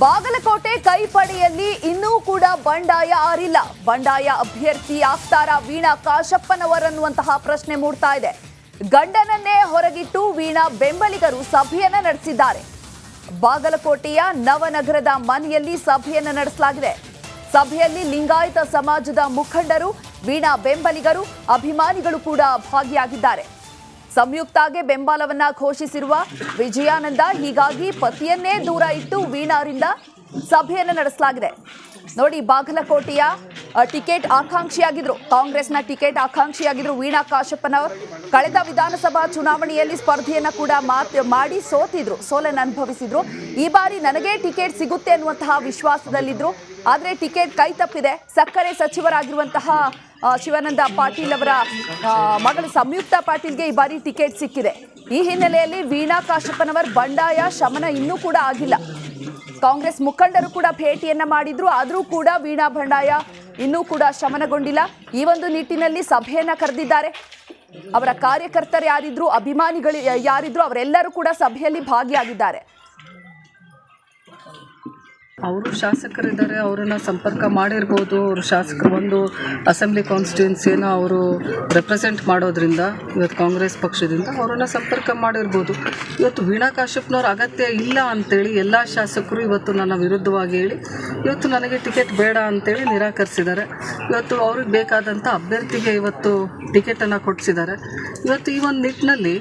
ಬಾಗಲಕೋಟೆ ಕೈಪಡೆಯಲ್ಲಿ ಇನ್ನೂ ಕೂಡ ಬಂಡಾಯ ಆರಿಲ್ಲ. ಬಂಡಾಯ ಅಭ್ಯರ್ಥಿ ಆಗ್ತಾರಾ ವೀಣಾ ಕಾಶಪ್ಪನವರನ್ನುವಂತಹ ಪ್ರಶ್ನೆ ಮೂಡ್ತಾ ಇದೆ. ಗಂಡನನ್ನೇ ಹೊರಗಿಟ್ಟು ವೀಣಾ ಬೆಂಬಲಿಗರು ಸಭೆಯನ್ನ ನಡೆಸಿದ್ದಾರೆ. ಬಾಗಲಕೋಟೆಯ ನವನಗರದ ಮನೆಯಲ್ಲಿ ಸಭೆಯನ್ನ ನಡೆಸಲಾಗಿದೆ. ಸಭೆಯಲ್ಲಿ ಲಿಂಗಾಯತ ಸಮಾಜದ ಮುಖಂಡರು, ವೀಣಾ ಬೆಂಬಲಿಗರು, ಅಭಿಮಾನಿಗಳು ಕೂಡ ಭಾಗಿಯಾಗಿದ್ದಾರೆ. ಸಂಯುಕ್ತಾಗೆ ಬೆಂಬಲವನ್ನ ಘೋಷಿಸಿರುವ ವಿಜಯಾನಂದ ಹೀಗಾಗಿ ಪತಿಯನ್ನೇ ದೂರ ಇಟ್ಟು ವೀಣಾರಿಂದ ಸಭೆಯನ್ನು ನಡೆಸಲಾಗಿದೆ. ನೋಡಿ, ಬಾಗಲಕೋಟೆಯ ಟಿಕೆಟ್ ಆಕಾಂಕ್ಷಿಯಾಗಿದ್ರು, ಕಾಂಗ್ರೆಸ್ನ ಟಿಕೆಟ್ ಆಕಾಂಕ್ಷಿಯಾಗಿದ್ರು ವೀಣಾ ಕಾಶಪ್ಪನವರು. ಕಳೆದ ವಿಧಾನಸಭಾ ಚುನಾವಣೆಯಲ್ಲಿ ಸ್ಪರ್ಧೆಯನ್ನ ಕೂಡ ಮಾಡಿ ಸೋಲನ್ನು ಅನುಭವಿಸಿದ್ರು. ಈ ಬಾರಿ ನನಗೆ ಟಿಕೆಟ್ ಸಿಗುತ್ತೆ ಅನ್ನುವಂತಹ ವಿಶ್ವಾಸದಲ್ಲಿದ್ರು. ಆದರೆ ಟಿಕೆಟ್ ಕೈ ತಪ್ಪಿದೆ. ಸಕ್ಕರೆ ಸಚಿವರಾಗಿರುವಂತಹ ಶಿವಾನಂದ ಪಾಟೀಲ್ ಅವರ ಮಗಳು ಸಂಯುಕ್ತ ಪಾಟೀಲ್ಗೆ ಈ ಬಾರಿ ಟಿಕೆಟ್ ಸಿಕ್ಕಿದೆ. ಈ ಹಿನ್ನೆಲೆಯಲ್ಲಿ ವೀಣಾ ಕಾಶಪ್ಪನವರ ಬಂಡಾಯ ಶಮನ ಇನ್ನೂ ಕೂಡ ಆಗಿಲ್ಲ. ಕಾಂಗ್ರೆಸ್ ಮುಖಂಡರು ಕೂಡ ಭೇಟಿಯನ್ನ ಮಾಡಿದ್ರು, ಆದರೂ ಕೂಡ ವೀಣಾ ಬಂಡಾಯ ಇನ್ನೂ ಕೂಡ ಶಮನಗೊಂಡಿಲ್ಲ. ಈ ಒಂದು ನಿಟ್ಟಿನಲ್ಲಿ ಸಭೆಯನ್ನ ಕರೆದಿದ್ದಾರೆ. ಅವರ ಕಾರ್ಯಕರ್ತರು ಯಾರಿದ್ರು, ಅಭಿಮಾನಿಗಳು ಯಾರಿದ್ರು, ಅವರೆಲ್ಲರೂ ಕೂಡ ಸಭೆಯಲ್ಲಿ ಭಾಗಿಯಾಗಿದ್ದಾರೆ. ಅವರು ಶಾಸಕರಿದ್ದಾರೆ, ಅವರನ್ನು ಸಂಪರ್ಕ ಮಾಡಿರ್ಬೋದು. ಅವರು ಶಾಸಕರು ಒಂದು ಅಸೆಂಬ್ಲಿ ಕಾನ್ಸ್ಟಿಟ್ಯೂನ್ಸಿಯನ್ನು ಅವರು ರೆಪ್ರೆಸೆಂಟ್ ಮಾಡೋದ್ರಿಂದ ಇವತ್ತು ಕಾಂಗ್ರೆಸ್ ಪಕ್ಷದಿಂದ ಅವರನ್ನು ಸಂಪರ್ಕ ಮಾಡಿರ್ಬೋದು. ಇವತ್ತು ವೀಣಾ ಕಾಶಪ್ಪನವ್ರ ಅಗತ್ಯ ಇಲ್ಲ ಅಂತೇಳಿ ಎಲ್ಲ ಶಾಸಕರು ಇವತ್ತು ನನ್ನ ವಿರುದ್ಧವಾಗಿ ಹೇಳಿ ಇವತ್ತು ನನಗೆ ಟಿಕೆಟ್ ಬೇಡ ಅಂತೇಳಿ ನಿರಾಕರಿಸಿದ್ದಾರೆ. ಇವತ್ತು ಅವ್ರಿಗೆ ಬೇಕಾದಂಥ ಅಭ್ಯರ್ಥಿಗೆ ಇವತ್ತು ಟಿಕೆಟನ್ನು ಕೊಡಿಸಿದ್ದಾರೆ. ಇವತ್ತು ಈ ಒಂದು ನಿಟ್ಟಿನಲ್ಲಿ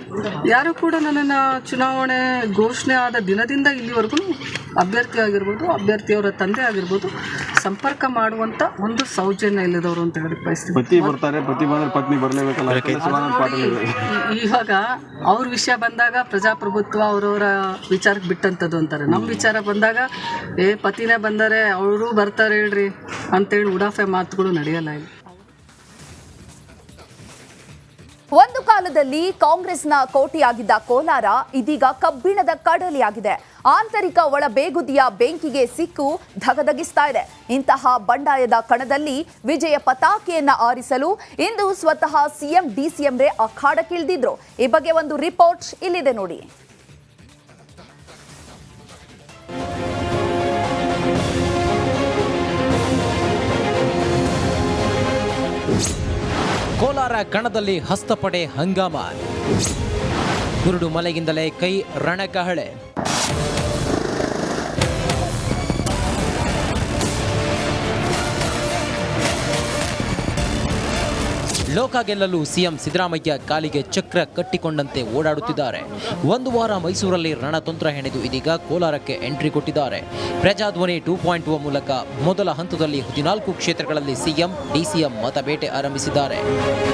ಯಾರು ಕೂಡ ನನ್ನನ್ನು ಚುನಾವಣೆ ಘೋಷಣೆ ಆದ ದಿನದಿಂದ ಇಲ್ಲಿವರೆಗೂ ಅಭ್ಯರ್ಥಿ ಆಗಿರ್ಬೋದು, ಅಭ್ಯರ್ಥಿಯವರ ತಂದೆ ಆಗಿರ್ಬೋದು, ಸಂಪರ್ಕ ಮಾಡುವಂಥ ಒಂದು ಸೌಜನ್ಯ ಇಲ್ಲದವರು ಅಂತ ಹೇಳಿ ಬಯಸ್ತೀನಿ. ಇವಾಗ ಅವ್ರ ವಿಷಯ ಬಂದಾಗ ಪ್ರಜಾಪ್ರಭುತ್ವ ಅವರವರ ವಿಚಾರಕ್ಕೆ ಬಿಟ್ಟಂಥದ್ದು ಅಂತಾರೆ. ನಮ್ಮ ವಿಚಾರ ಬಂದಾಗ ಪತಿನೇ ಬಂದರೆ ಅವರು ಬರ್ತಾರೆ ಹೇಳ್ರಿ ಅಂತೇಳಿ ಉಡಾಫೆ ಮಾತುಗಳು ನಡೆಯಲ್ಲ ಇಲ್ಲಿ. ಒಂದು ಕಾಲದಲ್ಲಿ ಕಾಂಗ್ರೆಸ್ನ ಕೋಟೆಯಾಗಿದ್ದ ಕೋಲಾರ ಇದೀಗ ಕಬ್ಬಿಣದ ಕಡಲೆಯಾಗಿದೆ. ಆಂತರಿಕ ಒಳಬೇಗುದಿಯ ಬೆಂಕಿಗೆ ಸಿಕ್ಕು ಧಗಧಗಿಸ್ತಾ ಇದೆ. ಇಂತಹ ಬಂಡಾಯದ ಕಣದಲ್ಲಿ ವಿಜಯ ಪತಾಕೆಯನ್ನ ಆರಿಸಲು ಇಂದು ಸ್ವತಃ ಸಿಎಂ ಡಿಸಿಎಂರೇ ಅಖಾಡಕ್ಕಿಳಿದಿದ್ರು. ಈ ಬಗ್ಗೆ ಒಂದು ರಿಪೋರ್ಟ್ ಇಲ್ಲಿದೆ ನೋಡಿ. ಕೋಲಾರ ಕಣದಲ್ಲಿ ಹಸ್ತಪಡೆ ಹಂಗಾಮ, ಗುರುಡು ಮಲೆಗಿಂದಲೇ ಕೈ ರಣಕಹಳೆ. ಲೋಕ ಗೆಲ್ಲಲು ಸಿಎಂ ಸಿದ್ದರಾಮಯ್ಯ ಕಾಲಿಗೆ ಚಕ್ರ ಕಟ್ಟಿಕೊಂಡಂತೆ ಓಡಾಡುತ್ತಿದ್ದಾರೆ. ಒಂದು ವಾರ ಮೈಸೂರಲ್ಲಿ ರಣತಂತ್ರ ಹೆಣೆದು ಇದೀಗ ಕೋಲಾರಕ್ಕೆ ಎಂಟ್ರಿ ಕೊಟ್ಟಿದ್ದಾರೆ. ಪ್ರಜಾಧ್ವನಿ 2.0 ಮೂಲಕ ಮೊದಲ ಹಂತದಲ್ಲಿ 14 ಕ್ಷೇತ್ರಗಳಲ್ಲಿ ಸಿಎಂ ಡಿಸಿಎಂ ಮತಬೇಟೆ ಆರಂಭಿಸಿದ್ದಾರೆ.